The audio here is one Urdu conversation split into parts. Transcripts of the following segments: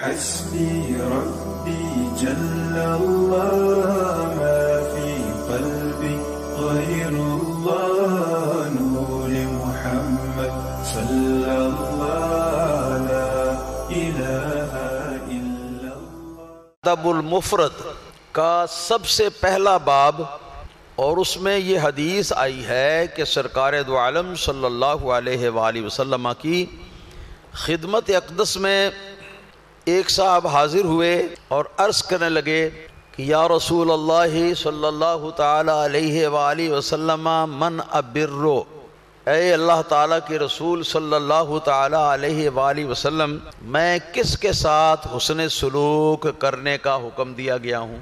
حسبي ربي جل الله ما في قلبي غير الله نور محمد صلى الله لا إله إلا الله۔ ادب المفرد کا سب سے پہلا باب، اور اس میں یہ حدیث آئی ہے کہ سرکار دو عالم صلی اللہ علیہ وآلہ وسلم کی خدمت اقدس میں ایک صاحب حاضر ہوئے اور عرض کرنے لگے کہ یا رسول اللہ صلی اللہ تعالی علیہ وآلہ وسلم من ابرو، اے اللہ تعالیٰ کے رسول صلی اللہ تعالی علیہ وآلہ وسلم، میں کس کے ساتھ حسن سلوک کرنے کا حکم دیا گیا ہوں؟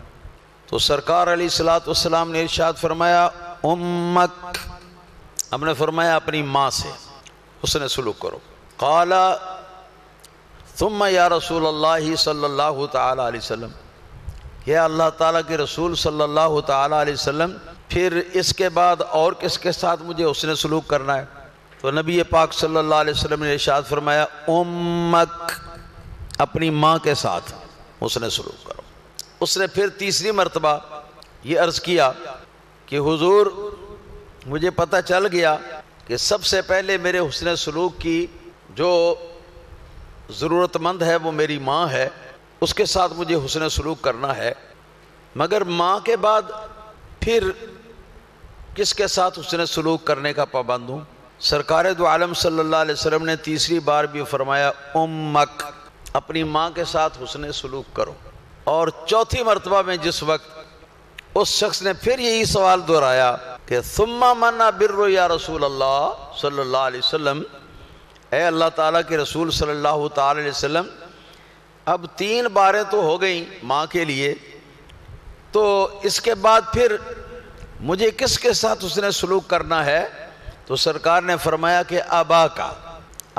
تو سرکار علیہ الصلوۃ والسلام نے ارشاد فرمایا امک، ہم نے فرمایا اپنی ماں سے حسن سلوک کرو۔ قال ثم یا رسول اللہ صلی اللہ تعالی علیہ وسلم، یا اللہ تعالیٰ کے رسول صلی اللہ تعالی علیہ وسلم، پھر اس کے بعد اور کس کے ساتھ مجھے حسن سلوک کرنا ہے؟ تو نبی پاک صلی اللہ علیہ وسلم نے ارشاد فرمایا امک، اپنی ماں کے ساتھ حسن سلوک کرو۔ اس نے پھر تیسری مرتبہ یہ عرض کیا کہ حضور مجھے پتہ چل گیا کہ سب سے پہلے میرے حسن سلوک کی جو ضرورت مند ہے وہ میری ماں ہے، اس کے ساتھ مجھے حسن سلوک کرنا ہے، مگر ماں کے بعد پھر کس کے ساتھ حسن سلوک کرنے کا پابند ہوں؟ سرکار دو عالم صلی اللہ علیہ وسلم نے تیسری بار بھی فرمایا امک، اپنی ماں کے ساتھ حسن سلوک کرو۔ اور چوتھی مرتبہ میں جس وقت اس شخص نے پھر یہی سوال دہرایا کہ ثم من ابر یا رسول اللہ صلی اللہ علیہ وسلم، اے اللہ تعالیٰ کے رسول صلی اللہ تعالی علیہ وسلم، اب 3 باریں تو ہو گئیں ماں کے لیے، تو اس کے بعد پھر مجھے کس کے ساتھ حسن سلوک کرنا ہے؟ تو سرکار نے فرمایا کہ ابا کا،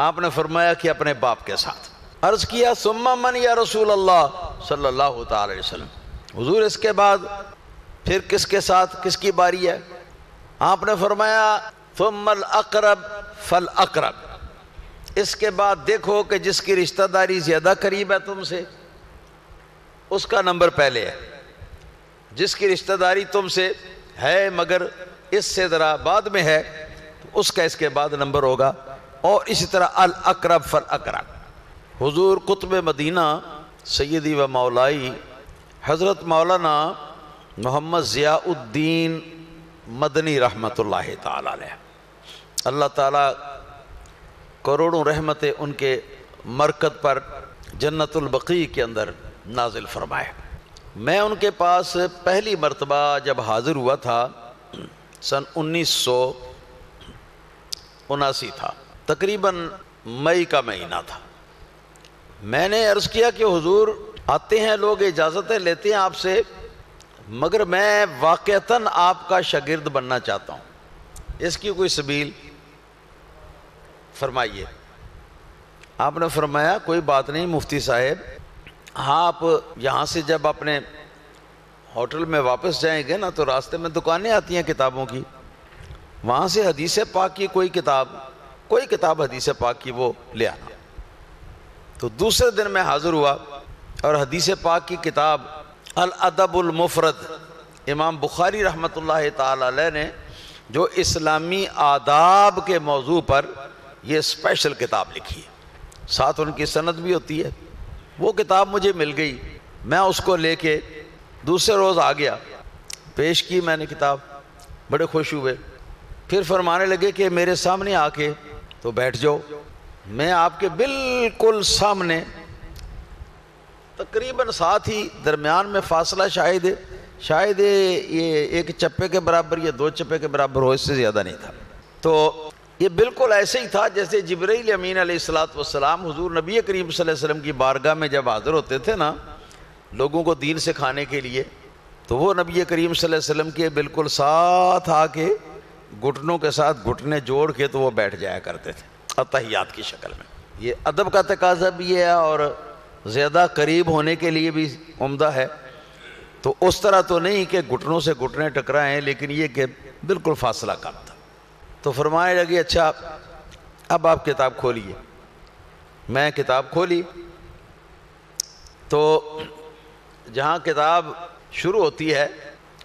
آپ نے فرمایا کہ اپنے باپ کے ساتھ۔ عرض کیا ثم من یا رسول اللہ صلی اللہ تعالی علیہ وسلم، حضور اس کے بعد پھر کس کے ساتھ، کس کی باری ہے؟ آپ نے فرمایا ثم الاقرب فالاقرب، اس کے بعد دیکھو کہ جس کی رشتہ داری زیادہ قریب ہے تم سے اس کا نمبر پہلے ہے، جس کی رشتہ داری تم سے ہے مگر اس سے ذرا بعد میں ہے تو اس کا اس کے بعد نمبر ہوگا، اور اسی طرح الاقرب فالاقرب۔ حضور قطب مدینہ سیدی و مولائی حضرت مولانا محمد ضیاء الدین مدنی رحمۃ اللہ تعالی علیہ، اللہ تعالیٰ کروڑوں رحمتیں ان کے مرکز پر جنت البقیع کے اندر نازل فرمائے۔ میں ان کے پاس پہلی مرتبہ جب حاضر ہوا تھا سن 1979 تھا، تقریباً مئی کا مہینہ تھا۔ میں نے عرض کیا کہ حضور آتے ہیں لوگ، اجازتیں لیتے ہیں آپ سے، مگر میں واقعتاً آپ کا شاگرد بننا چاہتا ہوں، اس کی کوئی سبیل فرمائیے۔ آپ نے فرمایا کوئی بات نہیں مفتی صاحب، آپ یہاں سے جب اپنے ہوٹل میں واپس جائیں گے نا تو راستے میں دکانیں آتی ہیں کتابوں کی، وہاں سے حدیث پاک کی کوئی کتاب حدیث پاک کی وہ لے آنا۔ تو دوسرے دن میں حاضر ہوا اور حدیث پاک کی کتاب الادب المفرد، امام بخاری رحمۃ اللہ تعالی علیہ نے جو اسلامی آداب کے موضوع پر یہ اسپیشل کتاب لکھی ہے، ساتھ ان کی سند بھی ہوتی ہے، وہ کتاب مجھے مل گئی، میں اس کو لے کے دوسرے روز آ گیا، پیش کی میں نے کتاب، بڑے خوش ہوئے، پھر فرمانے لگے کہ میرے سامنے آ کے تو بیٹھ جاؤ۔ میں آپ کے بالکل سامنے، تقریباً ساتھ ہی، درمیان میں فاصلہ شاید یہ 1 چپے کے برابر یا 2 چپے کے برابر ہو، اس سے زیادہ نہیں تھا۔ تو یہ بالکل ایسے ہی تھا جیسے جبرائیل امین علیہ الصلوۃ والسلام حضور نبی کریم صلی اللہ علیہ وسلم کی بارگاہ میں جب حاضر ہوتے تھے نا لوگوں کو دین سکھانے کے لیے، تو وہ نبی کریم صلی اللہ علیہ وسلم کے بالکل ساتھ آ کے گھٹنوں کے ساتھ گھٹنے جوڑ کے تو وہ بیٹھ جایا کرتے تھے اتحیات کی شکل میں۔ یہ ادب کا تقاضا بھی ہے اور زیادہ قریب ہونے کے لیے بھی عمدہ ہے، تو اس طرح تو نہیں کہ گھٹنوں سے گھٹنے ٹکرائیں، لیکن یہ کہ بالکل فاصلہ کم تھا۔ تو فرمانے لگے اچھا اب آپ کتاب کھولیے۔ میں کتاب کھولی تو جہاں کتاب شروع ہوتی ہے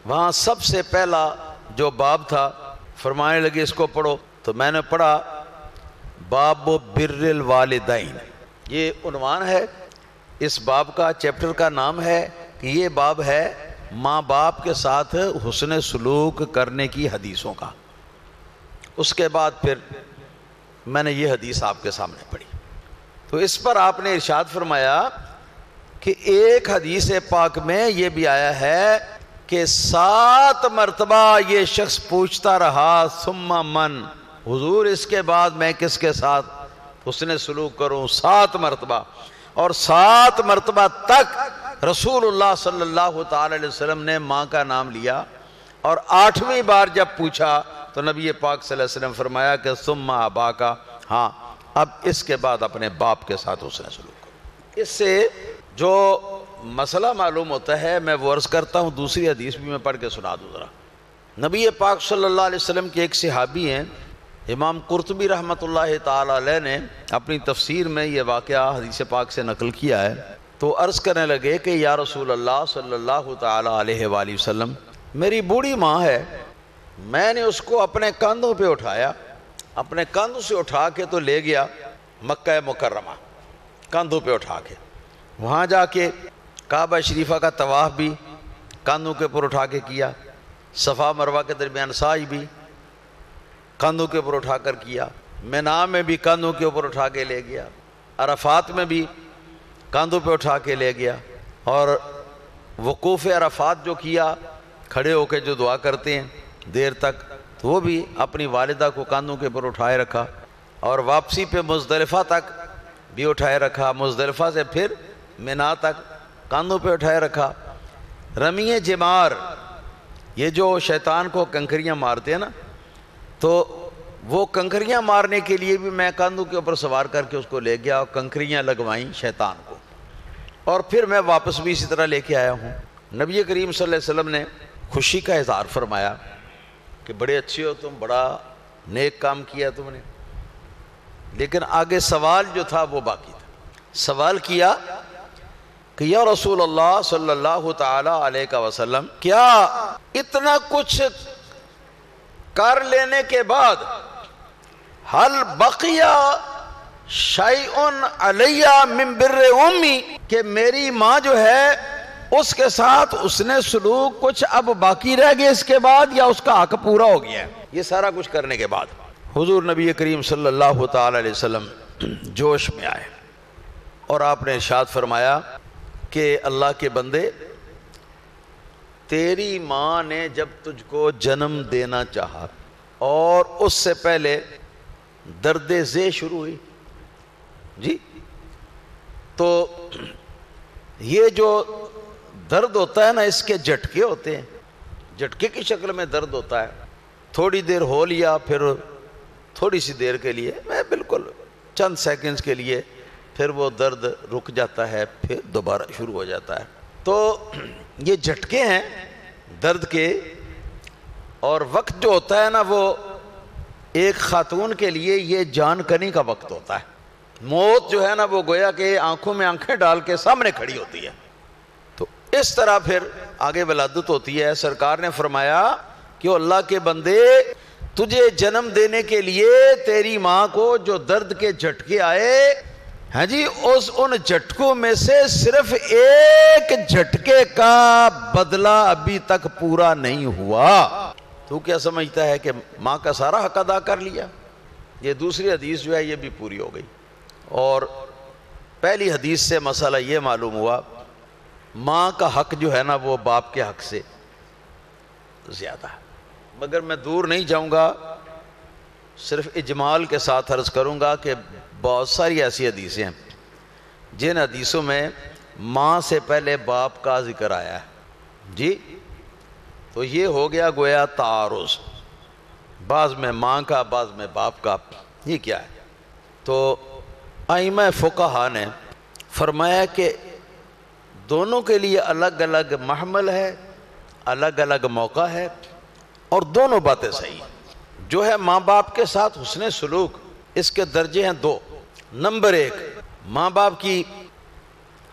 وہاں سب سے پہلا جو باب تھا فرمانے لگے اس کو پڑھو، تو میں نے پڑھا باب بر الوالدین، یہ عنوان ہے اس باب کا، چیپٹر کا نام ہے کہ یہ باب ہے ماں باپ کے ساتھ حسن سلوک کرنے کی حدیثوں کا۔ اس کے بعد پھر میں نے یہ حدیث آپ کے سامنے پڑھی، تو اس پر آپ نے ارشاد فرمایا کہ ایک حدیث پاک میں یہ بھی آیا ہے کہ 7 مرتبہ یہ شخص پوچھتا رہا ثم من، حضور اس کے بعد میں کس کے ساتھ حسن سلوک کروں؟ 7 مرتبہ، اور 7 مرتبہ تک رسول اللہ صلی اللہ تعالی علیہ وسلم نے ماں کا نام لیا، اور 8ویں بار جب پوچھا تو نبی پاک صلی اللہ علیہ وسلم فرمایا کہ ثم اباکا، ہاں اب اس کے بعد اپنے باپ کے ساتھ حسن سلوک کرو۔ اس سے جو مسئلہ معلوم ہوتا ہے میں وہ عرض کرتا ہوں، دوسری حدیث بھی میں پڑھ کے سنا دوں ذرا۔ نبی پاک صلی اللہ علیہ وسلم کے ایک صحابی ہیں، امام قرطبی رحمۃ اللہ تعالی علیہ نے اپنی تفسیر میں یہ واقعہ حدیث پاک سے نقل کیا ہے، تو عرض کرنے لگے کہ یا رسول اللہ صلی اللہ تعالی علیہ وآلہ وسلم، میری بوڑھی ماں ہے، میں نے اس کو اپنے کاندھوں پہ اٹھایا، اپنے کاندھوں سے اٹھا کے تو لے گیا مکہ مکرمہ، کاندھوں پہ اٹھا کے وہاں جا کے کعبہ شریفہ کا طواف بھی کاندھوں کے اوپر اٹھا کے کیا، صفا مروہ کے درمیان سعی بھی کاندھوں کے اوپر اٹھا کر کیا، مینا میں بھی کاندھوں کے اوپر اٹھا کے لے گیا، عرفات میں بھی کاندھوں پہ اٹھا کے لے گیا، اور وقوف عرفات جو کیا کھڑے ہو کے جو دعا کرتے ہیں دیر تک، تو وہ بھی اپنی والدہ کو کاندھوں کے اوپر اٹھائے رکھا، اور واپسی پہ مزدلفہ تک بھی اٹھائے رکھا، مزدلفہ سے پھر مینا تک کاندھوں پہ اٹھائے رکھا۔ رمی جمار، یہ جو شیطان کو کنکریاں مارتے ہیں نا، تو وہ کنکریاں مارنے کے لیے بھی میں کاندھوں کے اوپر سوار کر کے اس کو لے گیا اور کنکریاں لگوائیں شیطان کو، اور پھر میں واپس بھی اسی طرح لے کے آیا ہوں۔ نبی کریم صلی اللہ علیہ وسلم نے خوشی کا اظہار فرمایا کہ بڑے اچھے ہو تم، بڑا نیک کام کیا تم نے، لیکن آگے سوال جو تھا وہ باقی تھا۔ سوال کیا کہ یا رسول اللہ صلی اللہ تعالی علیہ وسلم، کیا اتنا کچھ کر لینے کے بعد حل بقیہ شیئن علیہ من بر امی، کہ میری ماں جو ہے اس کے ساتھ اس نے سلوک کچھ اب باقی رہ گیا اس کے بعد، یا اس کا حق پورا ہو گیا ہے یہ سارا کچھ کرنے کے بعد؟ حضور نبی کریم صلی اللہ تعالی علیہ وسلم جوش میں آئے اور آپ نے ارشاد فرمایا کہ اللہ کے بندے، تیری ماں نے جب تجھ کو جنم دینا چاہا اور اس سے پہلے درد ذی شروع ہوئی، جی، تو یہ جو درد ہوتا ہے نا، اس کے جھٹکے ہوتے ہیں، جھٹکے کی شکل میں درد ہوتا ہے، تھوڑی دیر ہو لیا، پھر تھوڑی سی دیر کے لیے، میں بالکل چند سیکنڈز کے لیے، پھر وہ درد رک جاتا ہے، پھر دوبارہ شروع ہو جاتا ہے۔ تو یہ جھٹکے ہیں درد کے، اور وقت جو ہوتا ہے نا وہ ایک خاتون کے لیے یہ جان کنی کا وقت ہوتا ہے، موت جو ہے نا وہ گویا کہ آنکھوں میں آنکھیں ڈال کے سامنے کھڑی ہوتی ہے۔ تو اس طرح پھر آگے ولادت ہوتی ہے۔ سرکار نے فرمایا کہ اللہ کے بندے، تجھے جنم دینے کے لیے تیری ماں کو جو درد کے جھٹکے آئے، ہاں جی، ان جھٹکوں میں سے صرف ایک جھٹکے کا بدلہ ابھی تک پورا نہیں ہوا۔ تو کیا سمجھتا ہے کہ ماں کا سارا حق ادا کر لیا؟ یہ دوسری حدیث جو ہے یہ بھی پوری ہو گئی، اور پہلی حدیث سے مسئلہ یہ معلوم ہوا، ماں کا حق جو ہے نا وہ باپ کے حق سے زیادہ ہے۔ مگر میں دور نہیں جاؤں گا، صرف اجمال کے ساتھ عرض کروں گا کہ بہت ساری ایسی حدیثیں ہیں جن حدیثوں میں ماں سے پہلے باپ کا ذکر آیا ہے، جی، تو یہ ہو گیا گویا تعارض، بعض میں ماں کا بعض میں باپ کا، یہ کیا ہے؟ تو ائمہ فقہا نے فرمایا کہ دونوں کے لیے الگ الگ محمل ہے، الگ الگ موقع ہے، اور دونوں باتیں صحیح ہیں۔ جو ہے ماں باپ کے ساتھ حسن سلوک، اس کے درجے ہیں 2۔ نمبر 1، ماں باپ کی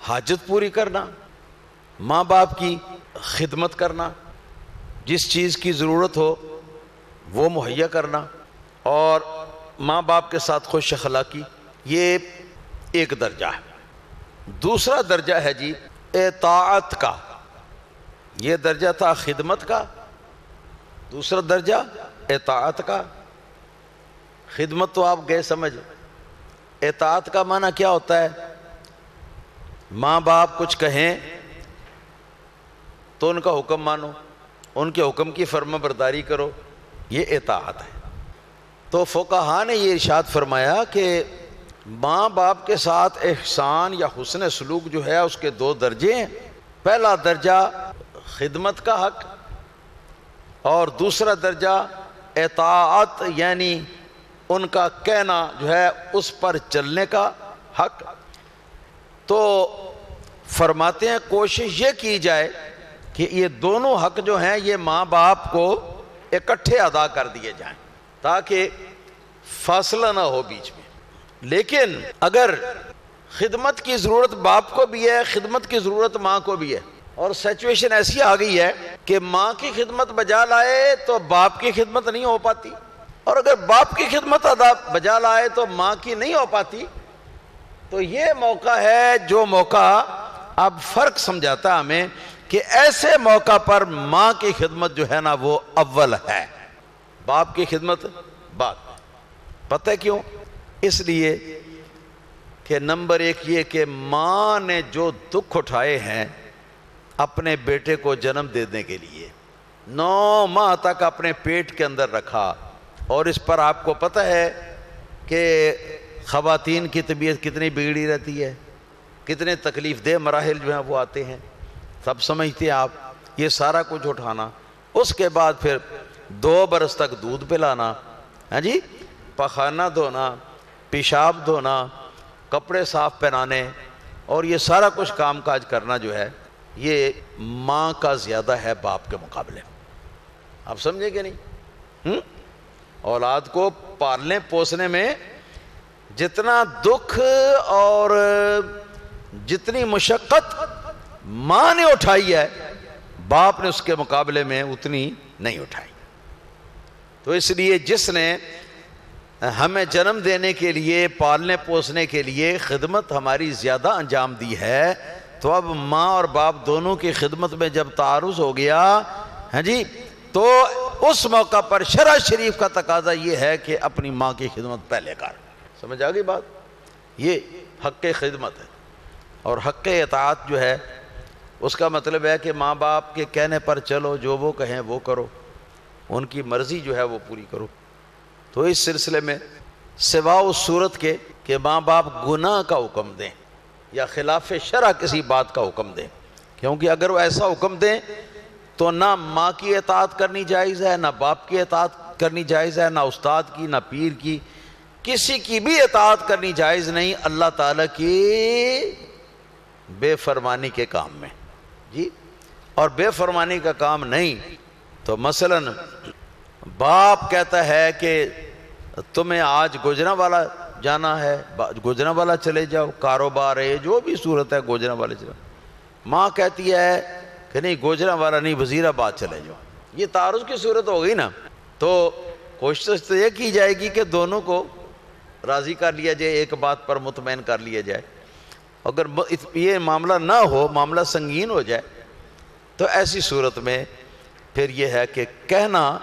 حاجت پوری کرنا، ماں باپ کی خدمت کرنا، جس چیز کی ضرورت ہو وہ مہیا کرنا، اور ماں باپ کے ساتھ خوش اخلاقی، یہ ایک درجہ ہے۔ دوسرا درجہ ہے جی اطاعت کا، یہ درجہ تھا خدمت کا، دوسرا درجہ اطاعت کا۔ خدمت تو آپ گئے سمجھ، اطاعت کا معنی کیا ہوتا ہے؟ ماں باپ کچھ کہیں تو ان کا حکم مانو، ان کے حکم کی فرما برداری کرو، یہ اطاعت ہے۔ تو فقہا نے یہ ارشاد فرمایا کہ ماں باپ کے ساتھ احسان یا حسن سلوک جو ہے اس کے دو درجے ہیں۔ پہلا درجہ خدمت کا حق، اور دوسرا درجہ اطاعت یعنی ان کا کہنا جو ہے اس پر چلنے کا حق۔ تو فرماتے ہیں کوشش یہ کی جائے کہ یہ دونوں حق جو ہیں یہ ماں باپ کو اکٹھے ادا کر دیے جائیں تاکہ فاصلہ نہ ہو بیچ میں۔ لیکن اگر خدمت کی ضرورت باپ کو بھی ہے، خدمت کی ضرورت ماں کو بھی ہے، اور سچویشن ایسی آ گئی ہے کہ ماں کی خدمت بجا لائے تو باپ کی خدمت نہیں ہو پاتی، اور اگر باپ کی خدمت بجا لائے تو ماں کی نہیں ہو پاتی، تو یہ موقع ہے جو موقع اب فرق سمجھاتا ہے ہمیں کہ ایسے موقع پر ماں کی خدمت جو ہے نا وہ اول ہے، باپ کی خدمت بعد۔ پتہ ہے کیوں؟ اس لیے کہ نمبر ایک یہ کہ ماں نے جو دکھ اٹھائے ہیں اپنے بیٹے کو جنم دینے کے لیے، 9 ماہ تک اپنے پیٹ کے اندر رکھا، اور اس پر آپ کو پتہ ہے کہ خواتین کی طبیعت کتنی بگڑی رہتی ہے، کتنے تکلیف دہ مراحل جو ہیں وہ آتے ہیں، سب سمجھتے ہیں آپ۔ یہ سارا کچھ اٹھانا، اس کے بعد پھر 2 برس تک دودھ پلانا، ہاں جی، پخانہ دھونا، پیشاب دھونا، کپڑے صاف پہنانے، اور یہ سارا کچھ کام کاج کرنا جو ہے یہ ماں کا زیادہ ہے باپ کے مقابلے۔ آپ سمجھے کہ نہیں؟ اولاد کو پالنے پوسنے میں جتنا دکھ اور جتنی مشقت ماں نے اٹھائی ہے باپ نے اس کے مقابلے میں اتنی نہیں اٹھائی۔ تو اس لیے جس نے ہمیں جنم دینے کے لیے، پالنے پوسنے کے لیے خدمت ہماری زیادہ انجام دی ہے، تو اب ماں اور باپ دونوں کی خدمت میں جب تعارض ہو گیا، ہاں جی، تو اس موقع پر شرع شریف کا تقاضا یہ ہے کہ اپنی ماں کی خدمت پہلے کر۔ سمجھ آ گئی بات؟ یہ حق خدمت ہے۔ اور حق اطاعت جو ہے اس کا مطلب ہے کہ ماں باپ کے کہنے پر چلو، جو وہ کہیں وہ کرو، ان کی مرضی جو ہے وہ پوری کرو۔ تو اس سلسلے میں سوا اس صورت کے کہ ماں باپ گناہ کا حکم دیں یا خلاف شرع کسی بات کا حکم دیں، کیونکہ اگر وہ ایسا حکم دیں تو نہ ماں کی اطاعت کرنی جائز ہے، نہ باپ کی اطاعت کرنی جائز ہے، نہ استاد کی، نہ پیر کی، کسی کی بھی اطاعت کرنی جائز نہیں اللہ تعالیٰ کی بے فرمانی کے کام میں جی۔ اور بے فرمانی کا کام نہیں تو مثلا باپ کہتا ہے کہ تمہیں آج گوجرانوالا جانا ہے، گوجرانوالا چلے جاؤ، کاروبار ہے، جو بھی صورت ہے گوجرانوالا چلے۔ ماں کہتی ہے کہ نہیں گوجرانوالا نہیں، وزیر آباد چلے جاؤ۔ یہ تعارض کی صورت ہو گئی نا، تو کوشش تو یہ کی جائے گی کہ دونوں کو راضی کر لیا جائے، ایک بات پر مطمئن کر لیا جائے۔ اگر یہ معاملہ نہ ہو، معاملہ سنگین ہو جائے، تو ایسی صورت میں پھر یہ ہے کہ کہنا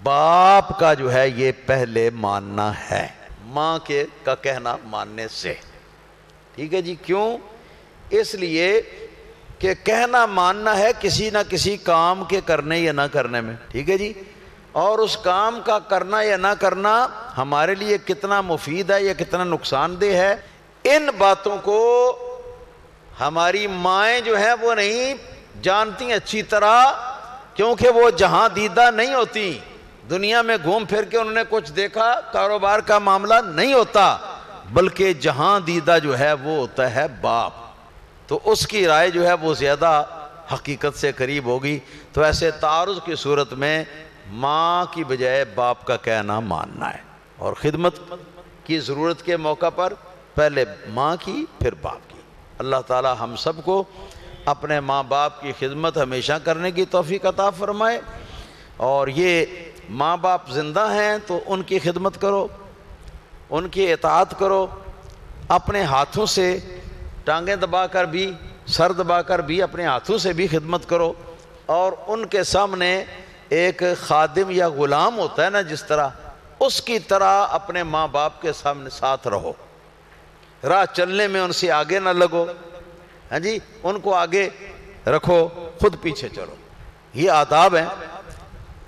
باپ کا جو ہے یہ پہلے ماننا ہے ماں کے کا کہنا ماننے سے۔ ٹھیک ہے جی؟ کیوں؟ اس لیے کہ کہنا ماننا ہے کسی نہ کسی کام کے کرنے یا نہ کرنے میں۔ ٹھیک ہے جی؟ اور اس کام کا کرنا یا نہ کرنا ہمارے لیے کتنا مفید ہے یا کتنا نقصان دہ ہے، ان باتوں کو ہماری مائیں جو ہیں وہ نہیں جانتی اچھی طرح، کیونکہ وہ جہاں دیدہ نہیں ہوتی، دنیا میں گھوم پھر کے انہوں نے کچھ دیکھا، کاروبار کا معاملہ نہیں ہوتا، بلکہ جہاں دیدہ جو ہے وہ ہوتا ہے باپ، تو اس کی رائے جو ہے وہ زیادہ حقیقت سے قریب ہوگی۔ تو ایسے تعارض کی صورت میں ماں کی بجائے باپ کا کہنا ماننا ہے، اور خدمت کی ضرورت کے موقع پر پہلے ماں کی پھر باپ کی۔ اللہ تعالی ہم سب کو اپنے ماں باپ کی خدمت ہمیشہ کرنے کی توفیق عطا فرمائے، اور یہ ماں باپ زندہ ہیں تو ان کی خدمت کرو، ان کی اطاعت کرو، اپنے ہاتھوں سے ٹانگیں دبا کر بھی، سر دبا کر بھی، اپنے ہاتھوں سے بھی خدمت کرو، اور ان کے سامنے ایک خادم یا غلام ہوتا ہے نا جس طرح، اس کی طرح اپنے ماں باپ کے سامنے ساتھ رہو، راہ چلنے میں ان سے آگے نہ لگو، ہاں جی، ان کو آگے رکھو، خود پیچھے چلو، یہ آداب ہیں۔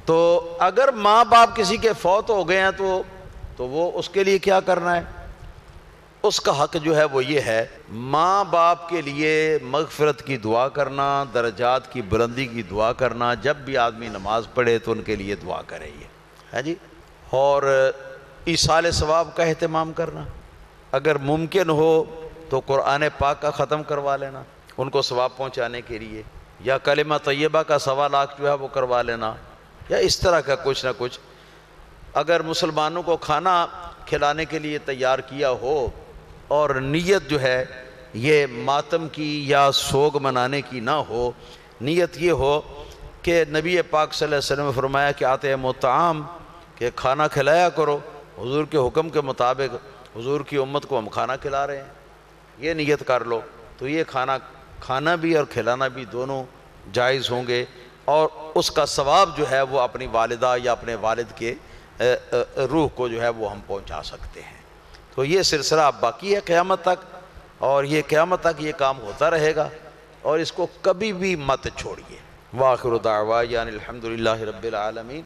تو اگر ماں باپ کسی کے فوت ہو گئے ہیں تو وہ اس کے لیے کیا کرنا ہے؟ اس کا حق جو ہے وہ یہ ہے، ماں باپ کے لیے مغفرت کی دعا کرنا، درجات کی بلندی کی دعا کرنا، جب بھی آدمی نماز پڑھے تو ان کے لیے دعا کرے یہ، ہے جی، اور ایصال ثواب کا اہتمام کرنا، اگر ممکن ہو تو قرآن پاک کا ختم کروا لینا ان کو ثواب پہنچانے کے لیے، یا کلمہ طیبہ کا 1.25 لاکھ جو ہے وہ کروا لینا، یا اس طرح کا کچھ نہ کچھ۔ اگر مسلمانوں کو کھانا کھلانے کے لیے تیار کیا ہو اور نیت جو ہے یہ ماتم کی یا سوگ منانے کی نہ ہو، نیت یہ ہو کہ نبی پاک صلی اللہ علیہ وسلم نے فرمایا کہ اطعموا الطعام، کہ کھانا کھلایا کرو، حضور کے حکم کے مطابق حضور کی امت کو ہم کھانا کھلا رہے ہیں، یہ نیت کر لو، تو یہ کھانا بھی اور کھلانا بھی دونوں جائز ہوں گے، اور اس کا ثواب جو ہے وہ اپنی والدہ یا اپنے والد کے روح کو جو ہے وہ ہم پہنچا سکتے ہیں۔ تو یہ سلسلہ اب باقی ہے قیامت تک، اور یہ قیامت تک یہ کام ہوتا رہے گا، اور اس کو کبھی بھی مت چھوڑیے۔ وآخر دعوانا الحمدللہ رب العالمین۔